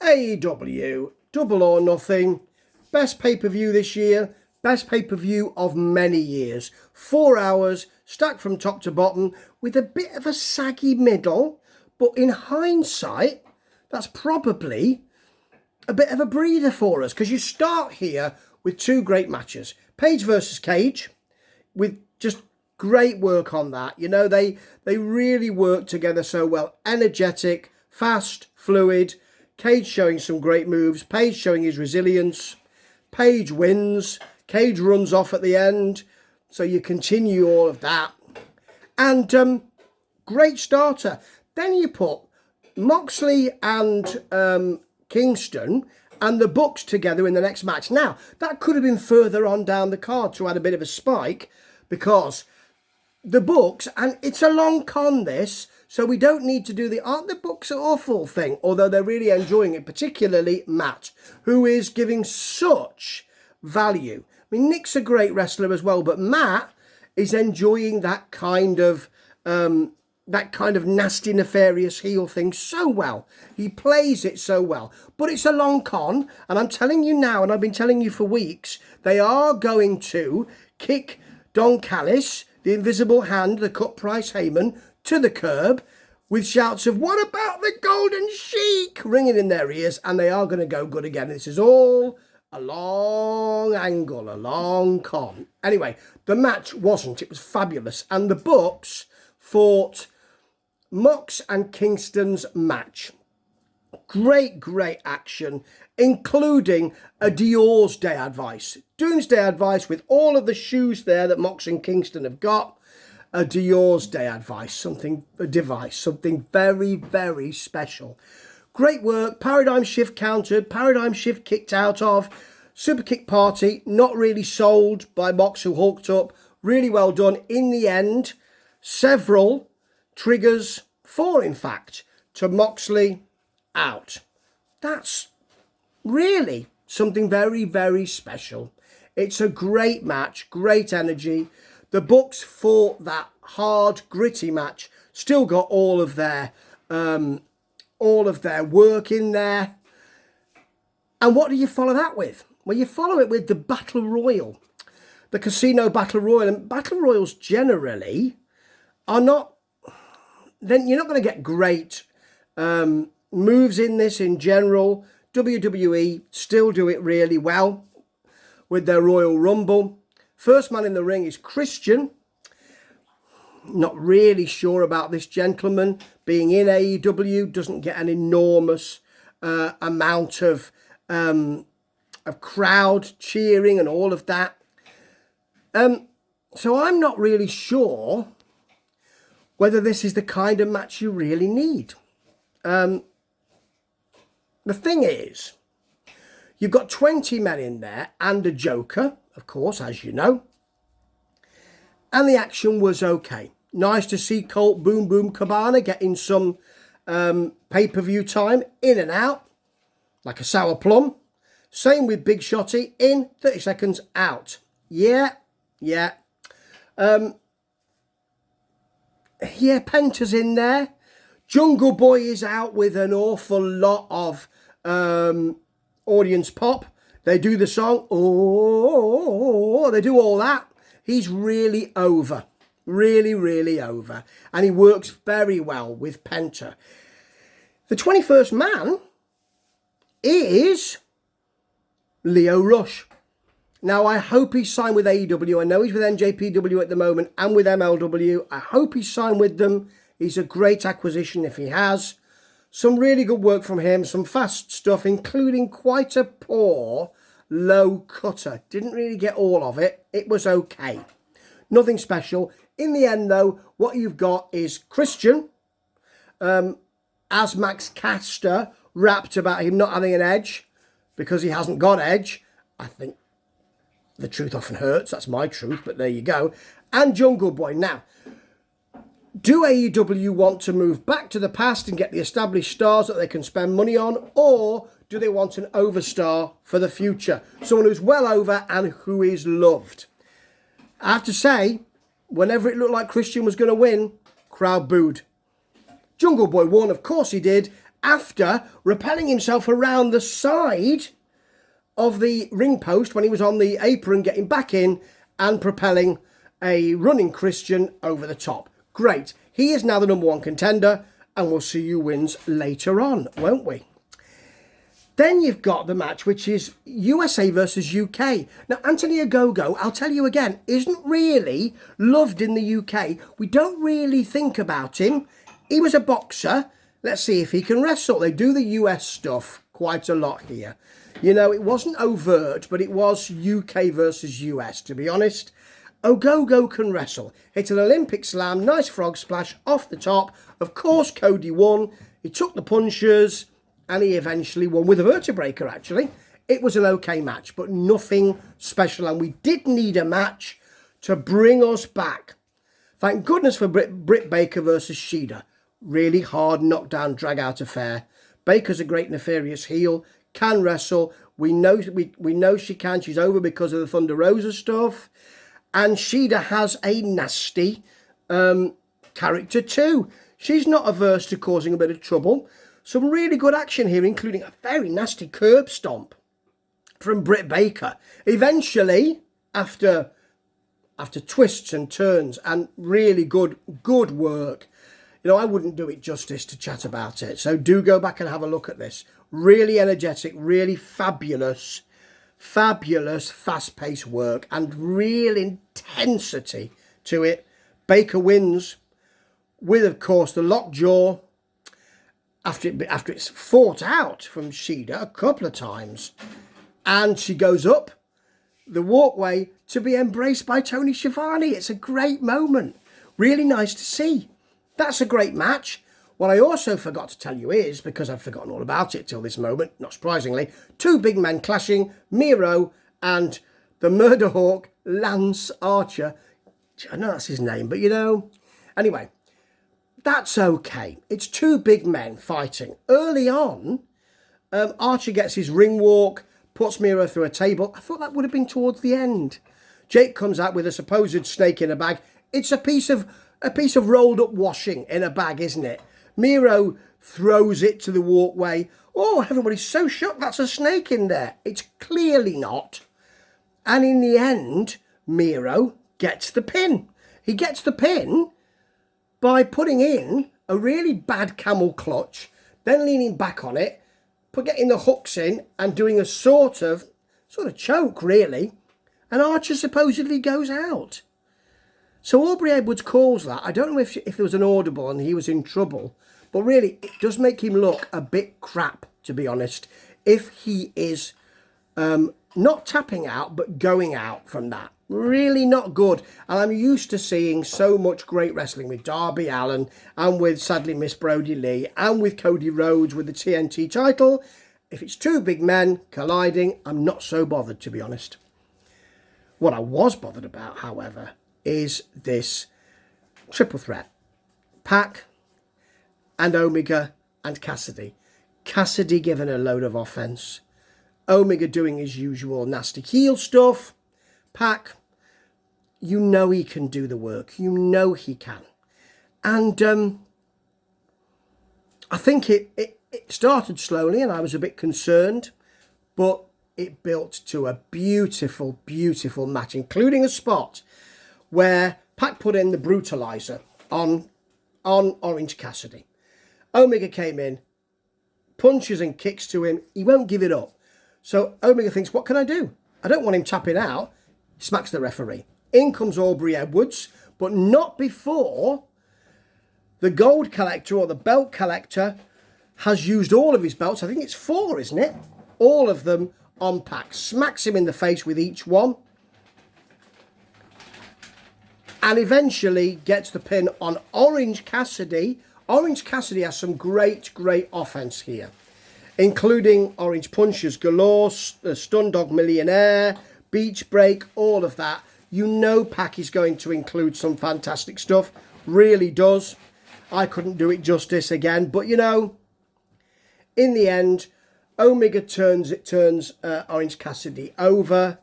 AEW, Double or Nothing, best pay-per-view this year, best pay-per-view of many years. 4 hours, stacked from top to bottom, with a bit of a saggy middle, but in hindsight, that's probably a bit of a breather for us, because you start here with two great matches. Page versus Cage, with just great work on that. You know, they really work together so well. Energetic, fast, fluid. Cage showing some great moves. Page showing his resilience. Page wins. Cage runs off at the end. So you continue all of that. And great starter. Then you put Moxley and Kingston and the Bucks together in the next match. Now, that could have been further on down the card to add a bit of a spike, because the Bucks, and it's a long con this, so we don't need to do the aren't the Bucks awful thing, although they're really enjoying it, particularly Matt, who is giving such value. I mean, Nick's a great wrestler as well, but Matt is enjoying that kind of nasty, nefarious heel thing so well. He plays it so well. But it's a long con, and I'm telling you now, and I've been telling you for weeks, they are going to kick Don Callis, the Invisible Hand, the Cut Price Heyman, to the curb with shouts of, "What about the Golden Sheik?" ringing in their ears, and they are going to go good again. This is all a long angle, a long con. Anyway, the match wasn't. It was fabulous. And the Bucks fought Mox and Kingston's match. Great action, including a Dior's Day advice. Doomsday advice with all of the shoes there that Mox and Kingston have got. A Dior's Day advice, something very, very special. Great work. Paradigm Shift countered. Paradigm Shift kicked out of. Super Kick Party, not really sold by Mox, who hulked up. Really well done. In the end, several triggers, 4 in fact, to Moxley out. That's really something very, very special. It's a great match, great energy. The Bucks fought that hard, gritty match, still got all of their work in there. And what do you follow that with? Well, you follow it with the Battle Royal, the Casino Battle Royal. And Battle Royals generally are not, then you're not going to get great moves in this in general. WWE still do it really well with their Royal Rumble. First man in the ring is Christian. Not really sure about this gentleman being in AEW. Doesn't get an enormous amount of crowd cheering and all of that. So I'm not really sure whether this is the kind of match you really need. The thing is, you've got 20 men in there and a Joker, of course, as you know. And the action was okay. Nice to see Colt Boom Boom Cabana getting some pay-per-view time, in and out, like a sour plum. Same with Big Shotty, in, 30 seconds, out. Yeah. Penta's in there. Jungle Boy is out with an awful lot of audience pop. They do the song, oh, they do all that. He's really over. Really over. And he works very well with Penta. The 21st man is Lio Rush. Now, I hope he's signed with AEW. I know he's with NJPW at the moment and with MLW. I hope he's signed with them. He's a great acquisition if he has. Some really good work from him. Some fast stuff, including quite a poor low cutter. Didn't really get all of it. It was okay. Nothing special. In the end, though, what you've got is Christian, as Max Caster rapped about him not having an edge because he hasn't got edge. I think the truth often hurts. That's my truth, but there you go. And Jungle Boy. Now, do AEW want to move back to the past and get the established stars that they can spend money on, or do they want an overstar for the future? Someone who's well over and who is loved. I have to say, whenever it looked like Christian was going to win, crowd booed. Jungle Boy won, of course he did, after rappelling himself around the side of the ring post when he was on the apron, getting back in and propelling a running Christian over the top. Great. He is now the number one contender, and we'll see who wins later on, won't we? Then you've got the match, which is USA versus UK. Now, Anthony Ogogo, I'll tell you again, isn't really loved in the UK. We don't really think about him. He was a boxer. Let's see if he can wrestle. They do the US stuff quite a lot here. You know, it wasn't overt, but it was UK versus US, to be honest. Ogogo can wrestle. Hit an Olympic slam, nice frog splash off the top. Of course, Cody won. He took the punches, and he eventually won with a vertebraker, actually. It was an okay match, but nothing special, and we did need a match to bring us back. Thank goodness for Britt Baker versus Shida. Really hard knockdown, drag-out affair. Baker's a great nefarious heel, can wrestle. We know she can. She's over because of the Thunder Rosa stuff. And Shida has a nasty character too. She's not averse to causing a bit of trouble. Some really good action here, including a very nasty curb stomp from Britt Baker. Eventually, after twists and turns and really good work, you know, I wouldn't do it justice to chat about it. So do go back and have a look at this. Really energetic, really fabulous, fast-paced work and real intensity to it. Baker wins with, of course, the lockjaw after it's fought out from Shida a couple of times. And she goes up the walkway to be embraced by Tony Schiavone. It's a great moment. Really nice to see. That's a great match. What I also forgot to tell you is, because I've forgotten all about it till this moment, not surprisingly, two big men clashing, Miro and the Murder Hawk, Lance Archer. I know that's his name, but you know. Anyway, that's okay. It's two big men fighting. Early on, Archer gets his ring walk, puts Miro through a table. I thought that would have been towards the end. Jake comes out with a supposed snake in a bag. It's a piece of rolled up washing in a bag, isn't it? Miro throws it to the walkway. Oh, everybody's so shocked. That's a snake in there. It's clearly not. And in the end, Miro gets the pin. He gets the pin by putting in a really bad camel clutch, then leaning back on it, getting the hooks in and doing a sort of choke, really. And Archer supposedly goes out. So Aubrey Edwards calls that. I don't know if there was an audible and he was in trouble, but really it does make him look a bit crap, to be honest, if he is not tapping out but going out from that. Really not good. And I'm used to seeing so much great wrestling with Darby Allin and with, sadly, Miss Brody Lee and with Cody Rhodes with the TNT title. If it's two big men colliding, I'm not so bothered, to be honest. What I was bothered about, however, is this triple threat. Pac and Omega and Cassidy. Cassidy giving a load of offense. Omega doing his usual nasty heel stuff. Pac, you know he can do the work. You know he can. And I think it started slowly and I was a bit concerned, but it built to a beautiful, beautiful match, including a spot where Pac put in the brutalizer on Orange Cassidy. Omega came in, punches and kicks to him. He won't give it up. So Omega thinks, what can I do? I don't want him tapping out. Smacks the referee. In comes Aubrey Edwards, but not before the gold collector or the belt collector has used all of his belts. I think it's 4, isn't it? All of them on Pac. Smacks him in the face with each one. And eventually gets the pin on Orange Cassidy. Orange Cassidy has some great offense here, including orange punches galore, stun dog millionaire, beach break, all of that. You know Pac is going to include some fantastic stuff. Really does. I couldn't do it justice again. But, you know, in the end, Omega turns Orange Cassidy over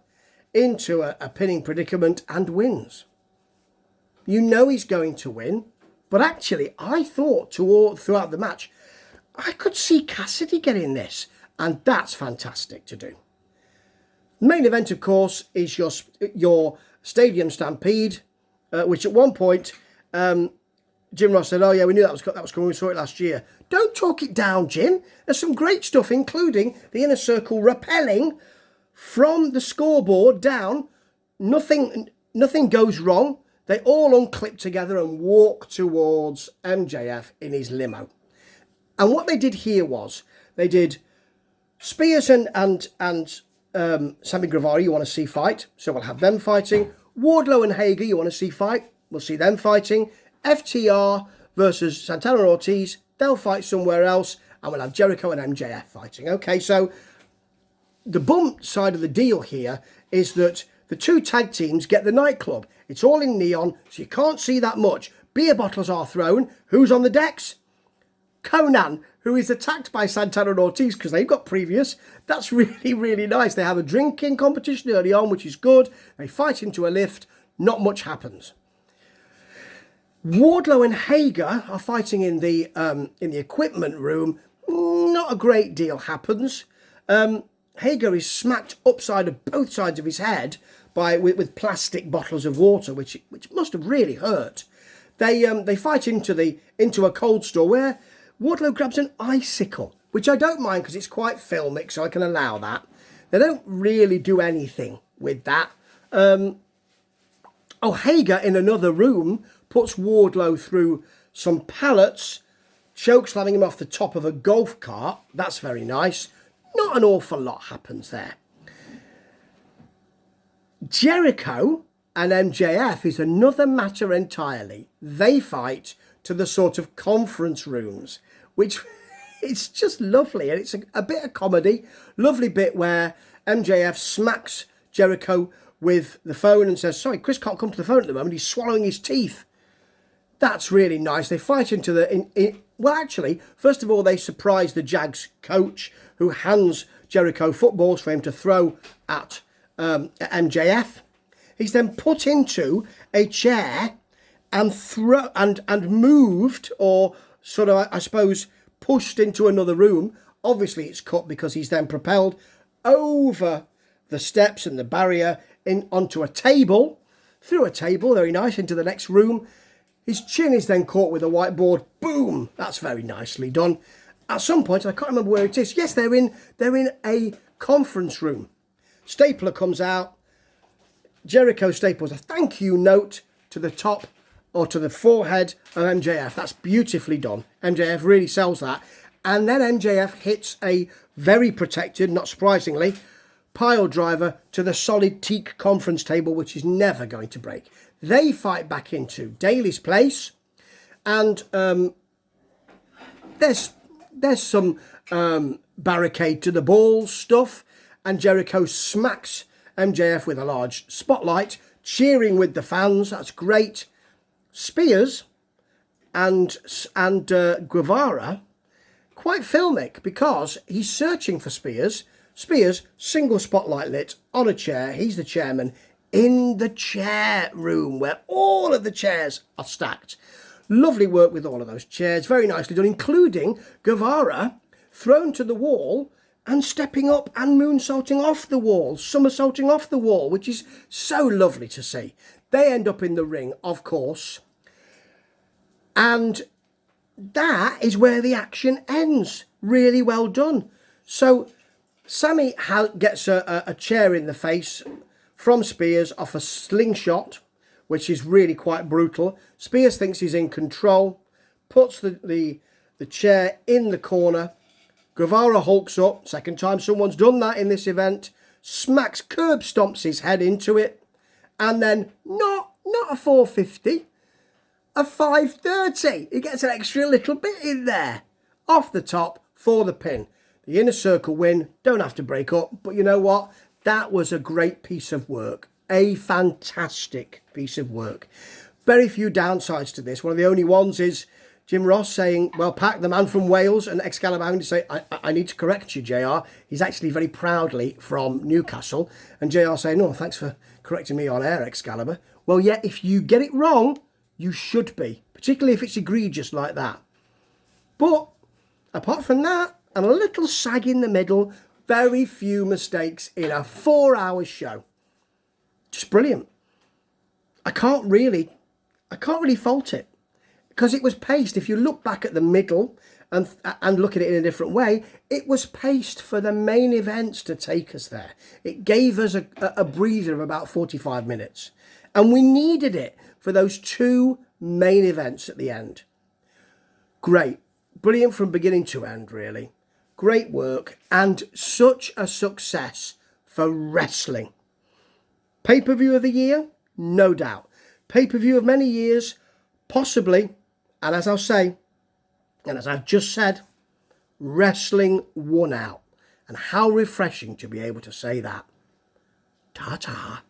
into a pinning predicament and wins. You know he's going to win. But actually, I thought throughout the match, I could see Cassidy getting this, and that's fantastic to do. The main event, of course, is your Stadium Stampede, which at one point, Jim Ross said, oh yeah, we knew that was coming, we saw it last year. Don't talk it down, Jim. There's some great stuff, including the Inner Circle rappelling from the scoreboard down. Nothing goes wrong. They all unclip together and walk towards MJF in his limo. And what they did here was, they did Spears and Sammy Guevara, you want to see fight, so we'll have them fighting. Wardlow and Hager, you want to see fight, we'll see them fighting. FTR versus Santana and Ortiz, they'll fight somewhere else, and we'll have Jericho and MJF fighting. Okay, so the bump side of the deal here is that the two tag teams get the nightclub. It's all in neon, so you can't see that much. Beer bottles are thrown. Who's on the decks? Conan, who is attacked by Santana and Ortiz because they've got previous. That's really, really nice. They have a drinking competition early on, which is good. They fight into a lift. Not much happens. Wardlow and Hager are fighting in the equipment room. Not a great deal happens. Hager is smacked upside of both sides of his head with plastic bottles of water, which must have really hurt. They fight into a cold store where Wardlow grabs an icicle, which I don't mind because it's quite filmic, so I can allow that. They don't really do anything with that. Hager in another room puts Wardlow through some pallets, choke slamming him off the top of a golf cart. That's very nice. Not an awful lot happens there. Jericho and MJF is another matter entirely. They fight to the sort of conference rooms, which it's just lovely. And it's a bit of comedy. Lovely bit where MJF smacks Jericho with the phone and says, sorry, Chris can't come to the phone at the moment. He's swallowing his teeth. That's really nice. They fight into well, actually, first of all, they surprise the Jags coach who hands Jericho footballs for him to throw at MJF. He's then put into a chair and moved, or sort of, I suppose, pushed into another room. Obviously, it's cut because he's then propelled over the steps and the barrier onto a table, through a table, very nice, into the next room. His chin is then caught with a whiteboard. Boom! That's very nicely done. At some point, I can't remember where it is. Yes, they're in a conference room. Stapler comes out. Jericho staples a thank you note to the top or to the forehead of MJF. That's beautifully done. MJF really sells that. And then MJF hits a very protected, not surprisingly, pile driver to the solid teak conference table, which is never going to break. They fight back into Daly's place, and there's some barricade to the balls stuff, and Jericho smacks MJF with a large spotlight, cheering with the fans. That's great. Spears and Guevara, quite filmic because he's searching for Spears. Spears, single spotlight lit on a chair. He's the chairman in the chair room where all of the chairs are stacked. Lovely work with all of those chairs. Very nicely done, including Guevara thrown to the wall and stepping up and moonsaulting off the wall, somersaulting off the wall, which is so lovely to see. They end up in the ring, of course. And that is where the action ends. Really well done. So Sammy gets a chair in the face from Spears off a slingshot, which is really quite brutal. Spears thinks he's in control, puts the chair in the corner. Guevara hulks up, second time someone's done that in this event, smacks, curb stomps his head into it, and then not a 450, a 530. He gets an extra little bit in there, off the top for the pin. The Inner Circle win, don't have to break up, but you know what? That was a great piece of work, a fantastic piece of work. Very few downsides to this. One of the only ones is Jim Ross saying, well, Pac, the man from Wales, and Excalibur having to say, I need to correct you, JR. He's actually very proudly from Newcastle. And JR saying, no, thanks for correcting me on air, Excalibur. Well, yeah, if you get it wrong, you should be, particularly if it's egregious like that. But Apart from that, and a little sag in the middle, very few mistakes in a 4-hour show. Just brilliant. I can't really fault it, because it was paced. If you look back at the middle and look at it in a different way, it was paced for the main events to take us there. It gave us a breather of about 45 minutes. And we needed it for those 2 main events at the end. Great. Brilliant from beginning to end, really. Great work, and such a success for wrestling. Pay-per-view of the year? No doubt. Pay-per-view of many years? Possibly. And as I'll say, and as I've just said, wrestling won out. And how refreshing to be able to say that. Ta-ta.